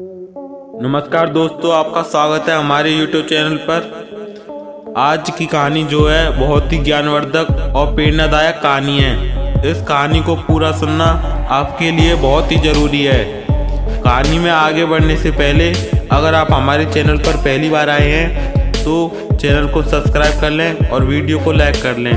नमस्कार दोस्तों, आपका स्वागत है हमारे YouTube चैनल पर। आज की कहानी जो है बहुत ही ज्ञानवर्धक और प्रेरणादायक कहानी है। इस कहानी को पूरा सुनना आपके लिए बहुत ही ज़रूरी है। कहानी में आगे बढ़ने से पहले अगर आप हमारे चैनल पर पहली बार आए हैं तो चैनल को सब्सक्राइब कर लें और वीडियो को लाइक कर लें।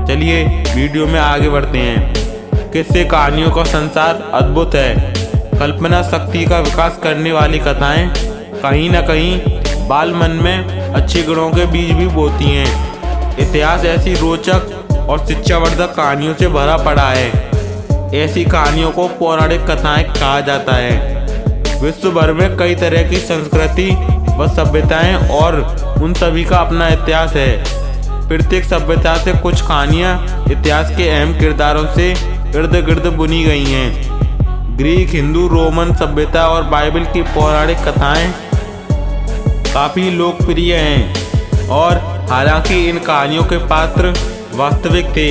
चलिए वीडियो में आगे बढ़ते हैं। किस्से कहानियों का संसार अद्भुत है। कल्पना शक्ति का विकास करने वाली कथाएं कहीं न कहीं बाल मन में अच्छे गुणों के बीज भी बोती हैं। इतिहास ऐसी रोचक और शिक्षावर्धक कहानियों से भरा पड़ा है। ऐसी कहानियों को पौराणिक कथाएं कहा जाता है। विश्व भर में कई तरह की संस्कृति व सभ्यताएं और उन सभी का अपना इतिहास है। प्रत्येक सभ्यता से कुछ कहानियां इतिहास के अहम किरदारों से इर्द गिर्द बुनी गई हैं। ग्रीक, हिंदू, रोमन सभ्यता और बाइबल की पौराणिक कथाएं काफ़ी लोकप्रिय हैं और हालांकि इन कहानियों के पात्र वास्तविक थे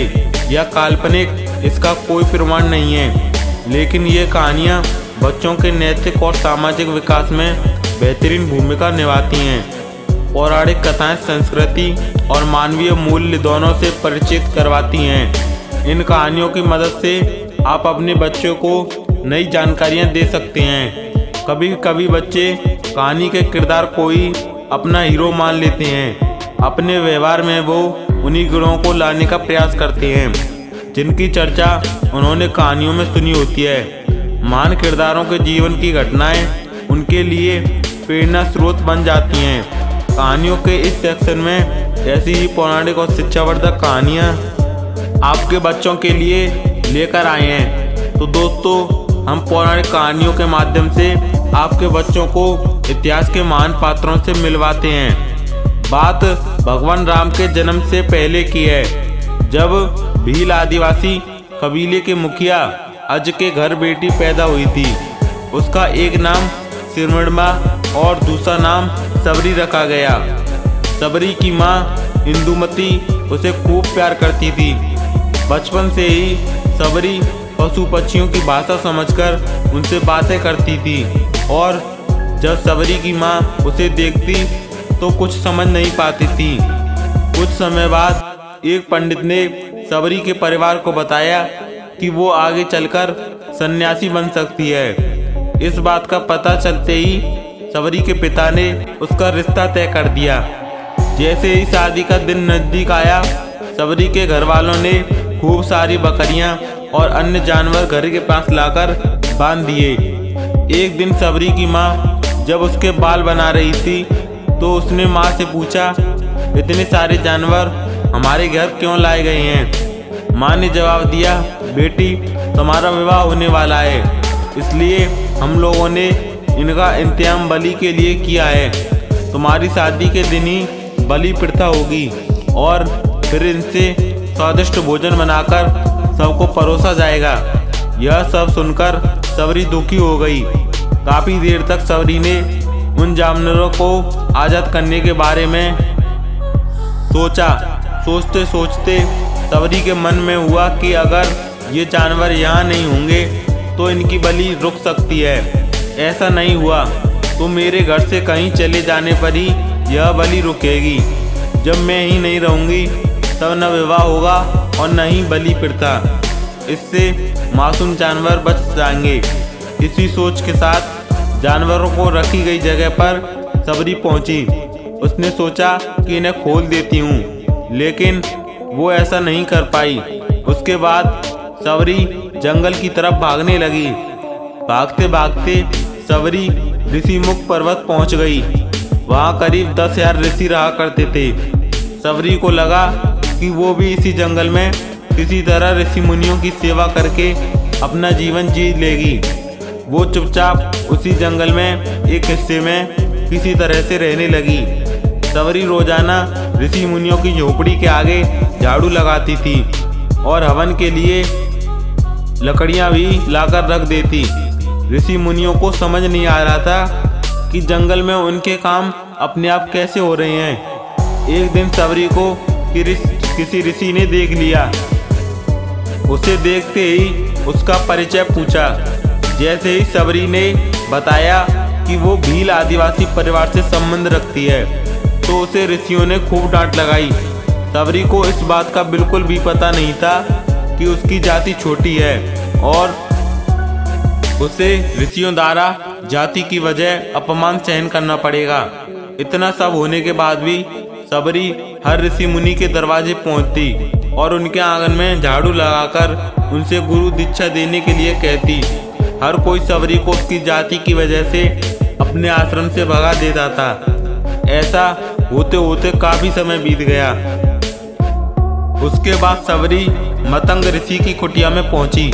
या काल्पनिक इसका कोई प्रमाण नहीं है, लेकिन ये कहानियां बच्चों के नैतिक और सामाजिक विकास में बेहतरीन भूमिका निभाती हैं। पौराणिक कथाएं संस्कृति और मानवीय मूल्य दोनों से परिचित करवाती हैं। इन कहानियों की मदद से आप अपने बच्चों को नई जानकारियां दे सकते हैं। कभी कभी बच्चे कहानी के किरदार को ही अपना हीरो मान लेते हैं। अपने व्यवहार में वो उन्हीं गुणों को लाने का प्रयास करते हैं जिनकी चर्चा उन्होंने कहानियों में सुनी होती है। महान किरदारों के जीवन की घटनाएं उनके लिए प्रेरणा स्रोत बन जाती हैं। कहानियों के इस सेक्शन में ऐसी ही पौराणिक और शिक्षावर्धक कहानियाँ आपके बच्चों के लिए लेकर आए हैं। तो दोस्तों, हम पौराणिक कहानियों के माध्यम से आपके बच्चों को इतिहास के महान पात्रों से मिलवाते हैं। बात भगवान राम के जन्म से पहले की है, जब भील आदिवासी कबीले के मुखिया अज के घर बेटी पैदा हुई थी। उसका एक नाम सिरमणमा और दूसरा नाम सबरी रखा गया। सबरी की माँ इंदुमती उसे खूब प्यार करती थी। बचपन से ही सबरी पशु पक्षियों की भाषा समझकर उनसे बातें करती थी और जब सबरी की माँ उसे देखती तो कुछ समझ नहीं पाती थी। कुछ समय बाद एक पंडित ने सबरी के परिवार को बताया कि वो आगे चलकर सन्यासी बन सकती है। इस बात का पता चलते ही सबरी के पिता ने उसका रिश्ता तय कर दिया। जैसे ही शादी का दिन नजदीक आया, सबरी के घर वालों ने खूब सारी बकरियां और अन्य जानवर घर के पास लाकर बांध दिए। एक दिन सबरी की माँ जब उसके बाल बना रही थी तो उसने माँ से पूछा, इतने सारे जानवर हमारे घर क्यों लाए गए हैं? माँ ने जवाब दिया, बेटी तुम्हारा विवाह होने वाला है, इसलिए हम लोगों ने इनका इंतजाम बलि के लिए किया है। तुम्हारी शादी के दिन ही बलि प्रथा होगी और फिर इनसे स्वादिष्ट भोजन बनाकर सबको परोसा जाएगा। यह सब सुनकर सबरी दुखी हो गई। काफी देर तक सबरी ने उन जानवरों को आजाद करने के बारे में सोचा। सोचते सोचते सबरी के मन में हुआ कि अगर ये जानवर यहाँ नहीं होंगे तो इनकी बलि रुक सकती है। ऐसा नहीं हुआ तो मेरे घर से कहीं चले जाने पर ही यह बलि रुकेगी। जब मैं ही नहीं रहूँगी तब न विवाह होगा और न ही बलि प्रथा। इससे मासूम जानवर बच जाएंगे। इसी सोच के साथ जानवरों को रखी गई जगह पर सबरी पहुंची। उसने सोचा कि इन्हें खोल देती हूँ, लेकिन वो ऐसा नहीं कर पाई। उसके बाद सबरी जंगल की तरफ भागने लगी। भागते भागते सबरी ऋषिमुख पर्वत पहुँच गई। वहाँ करीब 10,000 ऋषि रहा करते थे। सबरी को लगा कि वो भी इसी जंगल में किसी तरह ऋषि मुनियों की सेवा करके अपना जीवन जी लेगी। वो चुपचाप उसी जंगल में एक हिस्से में किसी तरह से रहने लगी। सबरी रोजाना ऋषि मुनियों की झोपड़ी के आगे झाड़ू लगाती थी और हवन के लिए लकड़ियां भी लाकर रख देती। ऋषि मुनियों को समझ नहीं आ रहा था कि जंगल में उनके काम अपने आप कैसे हो रहे हैं। एक दिन सबरी को किसी ऋषि ने देख लिया। उसे देखते ही उसका परिचय पूछा। जैसे ही सबरी ने बताया कि वो भील आदिवासी परिवार से संबंध रखती है, तो उसे ऋषियों ने खूब डांट लगाई। सबरी को इस बात का बिल्कुल भी पता नहीं था कि उसकी जाति छोटी है और उसे ऋषियों द्वारा जाति की वजह अपमान सहन करना पड़ेगा। इतना सब होने के बाद भी सबरी हर ऋषि मुनि के दरवाजे पहुंचती और उनके आंगन में झाड़ू लगाकर उनसे गुरु दीक्षा देने के लिए कहती। हर कोई सबरी को उसकी जाति की वजह से अपने आश्रम से भगा देता था। ऐसा होते होते काफी समय बीत गया। उसके बाद सबरी मतंग ऋषि की कुटिया में पहुंची।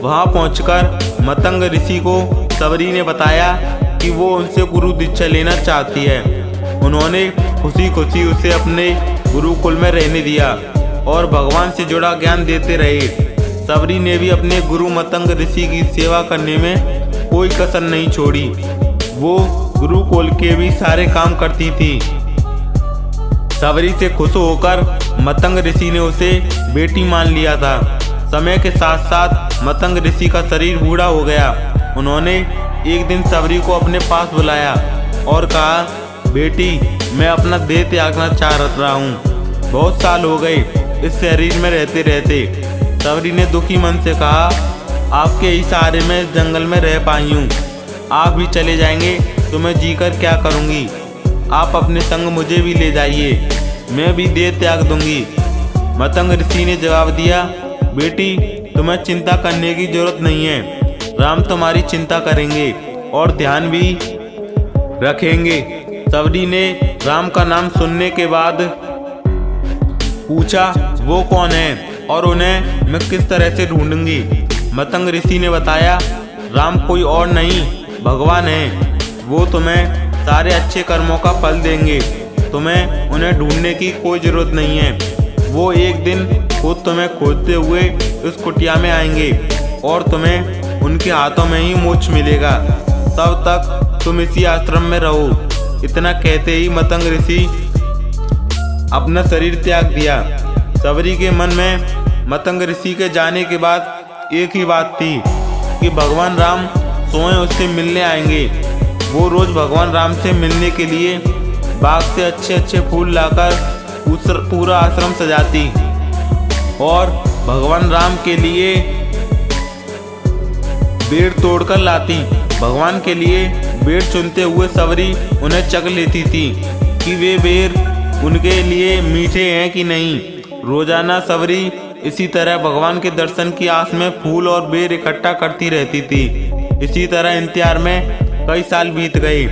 वहां पहुंचकर मतंग ऋषि को सबरी ने बताया कि वो उनसे गुरु दीक्षा लेना चाहती है। उन्होंने खुशी खुशी उसे अपने गुरुकुल में रहने दिया और भगवान से जुड़ा ज्ञान देते रहे। सबरी ने भी अपने गुरु मतंग ऋषि की सेवा करने में कोई कसर नहीं छोड़ी। वो गुरुकुल के भी सारे काम करती थी। सबरी से खुश होकर मतंग ऋषि ने उसे बेटी मान लिया था। समय के साथ साथ मतंग ऋषि का शरीर बूढ़ा हो गया। उन्होंने एक दिन सबरी को अपने पास बुलाया और कहा, बेटी, मैं अपना देह त्यागना चाह रहा हूँ। बहुत साल हो गए इस शरीर में रहते रहते। सबरी ने दुखी मन से कहा, आपके ही सहारे में इस जंगल में रह पाई हूँ। आप भी चले जाएंगे तो मैं जीकर क्या करूँगी। आप अपने संग मुझे भी ले जाइए, मैं भी देह त्याग दूंगी। मतंग ऋषि ने जवाब दिया, बेटी, तुम्हें चिंता करने की जरूरत नहीं है। राम तुम्हारी चिंता करेंगे और ध्यान भी रखेंगे। सबरी ने राम का नाम सुनने के बाद पूछा, वो कौन है और उन्हें मैं किस तरह से ढूंढूंगी। मतंग ऋषि ने बताया, राम कोई और नहीं, भगवान है। वो तुम्हें सारे अच्छे कर्मों का फल देंगे। तुम्हें उन्हें ढूंढने की कोई जरूरत नहीं है। वो एक दिन खुद तुम्हें खोजते हुए इस कुटिया में आएंगे और तुम्हें उनके हाथों में ही मोक्ष मिलेगा। तब तक तुम इसी आश्रम में रहो। इतना कहते ही मतंग ऋषि अपना शरीर त्याग दिया। सबरी के मन में मतंग ऋषि के जाने के बाद एक ही बात थी कि भगवान राम स्वयं उससे मिलने आएंगे। वो रोज भगवान राम से मिलने के लिए बाग से अच्छे अच्छे फूल लाकर पूरा आश्रम सजाती और भगवान राम के लिए बेर तोड़कर लाती। भगवान के लिए बेर चुनते हुए सबरी उन्हें चख लेती थी कि वे बेर उनके लिए मीठे हैं कि नहीं। रोजाना सबरी इसी तरह भगवान के दर्शन की आस में फूल और बेर इकट्ठा करती रहती थी। इसी तरह इंतजार में कई साल बीत गए।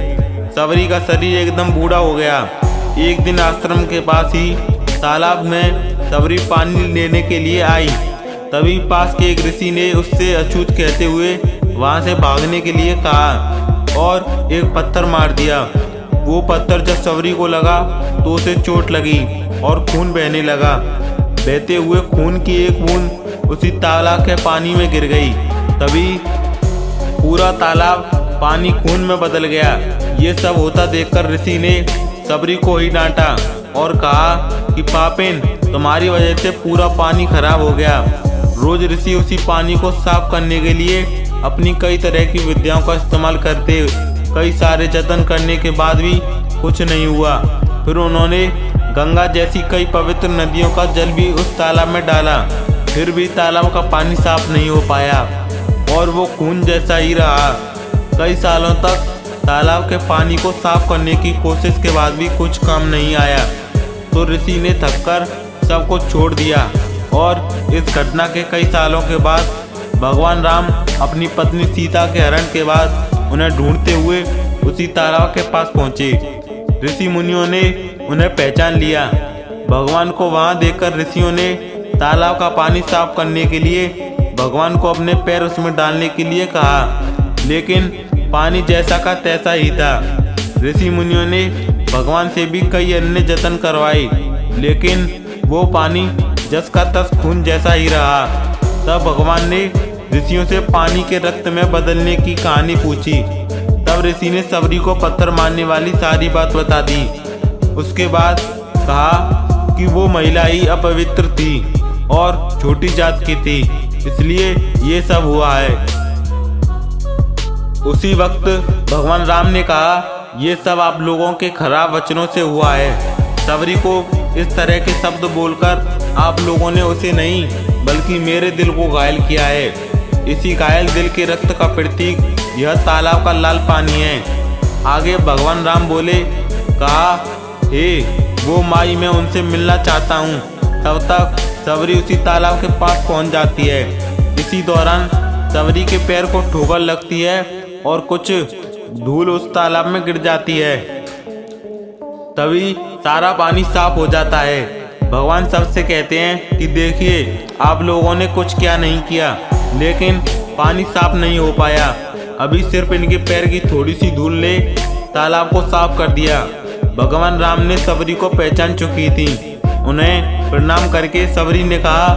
सबरी का शरीर एकदम बूढ़ा हो गया। एक दिन आश्रम के पास ही तालाब में सबरी पानी लेने के लिए आई। तभी पास के एक ऋषि ने उससे अछूत कहते हुए वहां से भागने के लिए कहा और एक पत्थर मार दिया। वो पत्थर जब सबरी को लगा तो उसे चोट लगी और खून बहने लगा। बहते हुए खून की एक बूंद उसी तालाब के पानी में गिर गई। तभी पूरा तालाब पानी खून में बदल गया। ये सब होता देखकर ऋषि ने सबरी को ही डांटा और कहा कि पापिन, तुम्हारी वजह से पूरा पानी खराब हो गया। रोज ऋषि उसी पानी को साफ करने के लिए अपनी कई तरह की विद्याओं का इस्तेमाल करते। कई सारे जतन करने के बाद भी कुछ नहीं हुआ। फिर उन्होंने गंगा जैसी कई पवित्र नदियों का जल भी उस तालाब में डाला, फिर भी तालाब का पानी साफ नहीं हो पाया और वो खून जैसा ही रहा। कई सालों तक तालाब के पानी को साफ करने की कोशिश के बाद भी कुछ काम नहीं आया। तो ऋषि ने थककर सबको छोड़ दिया और इस घटना के कई सालों के बाद भगवान राम अपनी पत्नी सीता के हरण के बाद उन्हें ढूंढते हुए उसी तालाब के पास पहुंचे। ऋषि मुनियों ने उन्हें पहचान लिया। भगवान को वहां देखकर ऋषियों ने तालाब का पानी साफ करने के लिए भगवान को अपने पैर उसमें डालने के लिए कहा, लेकिन पानी जैसा का तैसा ही था। ऋषि मुनियों ने भगवान से भी कई अन्य जतन करवाए, लेकिन वो पानी जस का तस खून जैसा ही रहा। तब भगवान ने ऋषियों से पानी के रक्त में बदलने की कहानी पूछी। तब ऋषि ने सबरी को पत्थर मारने वाली सारी बात बता दी। उसके बाद कहा कि वो महिला ही अपवित्र थी और छोटी जात की थी, इसलिए ये सब हुआ है। उसी वक्त भगवान राम ने कहा, ये सब आप लोगों के खराब वचनों से हुआ है। सबरी को इस तरह के शब्द बोलकर आप लोगों ने उसे नहीं बल्कि मेरे दिल को घायल किया है। इसी घायल दिल के रक्त का प्रतीक यह तालाब का लाल पानी है। आगे भगवान राम बोले, कहा, हे वो माई, मैं उनसे मिलना चाहता हूँ। तब तक सबरी उसी तालाब के पास पहुँच जाती है। इसी दौरान सबरी के पैर को ठोकर लगती है और कुछ धूल उस तालाब में गिर जाती है। तभी सारा पानी साफ हो जाता है। भगवान सबसे कहते हैं कि देखिए, आप लोगों ने कुछ क्या नहीं किया, लेकिन पानी साफ नहीं हो पाया। अभी सिर्फ इनके पैर की थोड़ी सी धूल ने तालाब को साफ कर दिया। भगवान राम ने सबरी को पहचान चुकी थी। उन्हें प्रणाम करके सबरी ने कहा,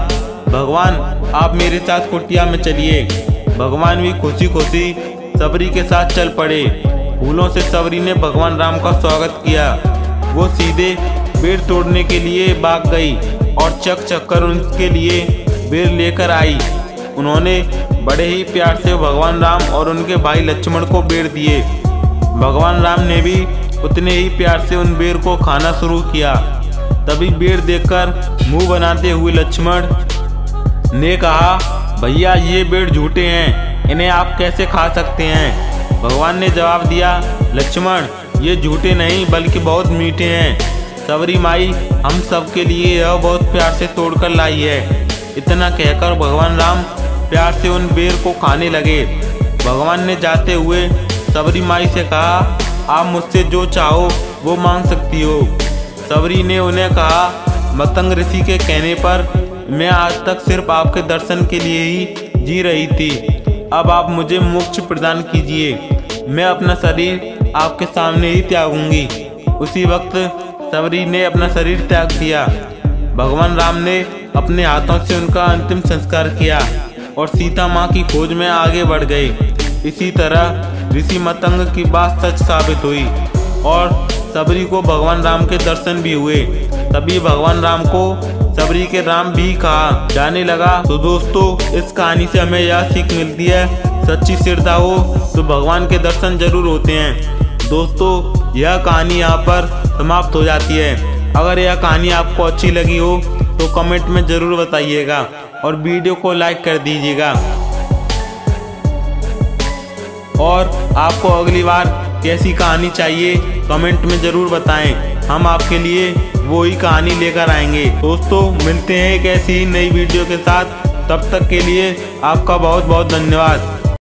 भगवान आप मेरे साथ कुटिया में चलिए। भगवान भी खुशी खुशी सबरी के साथ चल पड़े। फूलों से सबरी ने भगवान राम का स्वागत किया। वो सीधे बेर तोड़ने के लिए भाग गई और चक कर उनके लिए बेर लेकर आई। उन्होंने बड़े ही प्यार से भगवान राम और उनके भाई लक्ष्मण को बेर दिए। भगवान राम ने भी उतने ही प्यार से उन बेर को खाना शुरू किया। तभी बेर देखकर मुंह बनाते हुए लक्ष्मण ने कहा, भैया ये बेर झूठे हैं, इन्हें आप कैसे खा सकते हैं? भगवान ने जवाब दिया, लक्ष्मण ये झूठे नहीं बल्कि बहुत मीठे हैं। सबरी माई हम सब के लिए यह बहुत प्यार से तोड़कर लाई है। इतना कहकर भगवान राम प्यार से उन बेर को खाने लगे। भगवान ने जाते हुए सबरी माई से कहा, आप मुझसे जो चाहो वो मांग सकती हो। सबरी ने उन्हें कहा, मतंग ऋषि के कहने पर मैं आज तक सिर्फ आपके दर्शन के लिए ही जी रही थी। अब आप मुझे मोक्ष प्रदान कीजिए। मैं अपना शरीर आपके सामने ही त्यागूंगी। उसी वक्त सबरी ने अपना शरीर त्याग दिया। भगवान राम ने अपने हाथों से उनका अंतिम संस्कार किया और सीता माँ की खोज में आगे बढ़ गए। इसी तरह ऋषि मतंग की बात सच साबित हुई और सबरी को भगवान राम के दर्शन भी हुए। तभी भगवान राम को सबरी के राम भी कहा जाने लगा। तो दोस्तों, इस कहानी से हमें यह सीख मिलती है, सच्ची श्रद्धा हो तो भगवान के दर्शन जरूर होते हैं। दोस्तों, यह कहानी यहाँ पर समाप्त हो जाती है। अगर यह कहानी आपको अच्छी लगी हो तो कमेंट में ज़रूर बताइएगा और वीडियो को लाइक कर दीजिएगा। और आपको अगली बार कैसी कहानी चाहिए कमेंट में ज़रूर बताएं। हम आपके लिए वो ही कहानी लेकर आएंगे। दोस्तों, मिलते हैं एक ऐसी ही नई वीडियो के साथ। तब तक के लिए आपका बहुत बहुत धन्यवाद।